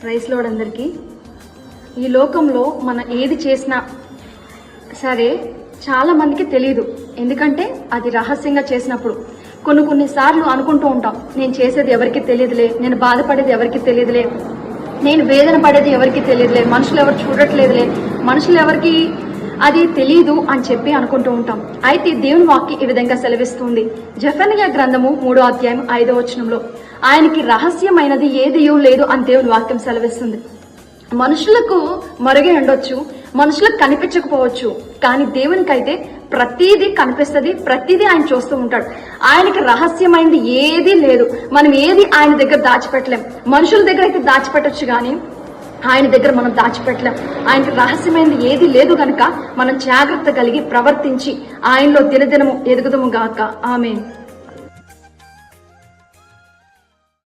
Praise lord అందరికీ. ఈ లోకంలో మనం ఏది చేసినా సరే చాలా మందికి తెలియదు. ఎందుకంటే అది రహస్యంగా చేసినప్పుడు కొన్నిసార్లు అనుకుంటూ ఉంటాం, నేను చేసేది ఎవరికి తెలియదులే, నేను బాధపడేది ఎవరికి తెలియదులే, నేను వేదన పడేది ఎవరికి తెలియదులే, మనుషులు ఎవరు చూడట్లేదులే, మనుషులు ఎవరికి అది తెలియదు అని చెప్పి అనుకుంటూ ఉంటాం. అయితే దేవుని వాక్యం ఈ విధంగా సెలవిస్తుంది. జెఫన్యా గ్రంథము 3వ అధ్యాయం 5వ వచనంలో, ఆయనకి రహస్యమైనది ఏదియూ లేదు అని దేవుని వాక్యం సెలవిస్తుంది. మనుషులకు మరుగే ఉండొచ్చు, మనుషులకు కనిపించకపోవచ్చు, కానీ దేవునికైతే ప్రతిదీ కనిపిస్తుంది, ప్రతిదీ ఆయన చూస్తూ ఉంటాడు. ఆయనకి రహస్యమైనది ఏదీ లేదు. మనం ఏది ఆయన దగ్గర దాచిపెట్టలేం. మనుషుల దగ్గర అయితే దాచిపెట్టొచ్చు, కానీ ఆయన దగ్గర మనం దాచిపెట్టలేం. ఆయనకి రహస్యమైనది ఏది లేదు కనుక మనం జాగ్రత్త కలిగి ప్రవర్తించి ఆయనలో దినదినము ఎదుగుదము గాక. ఆమేన్.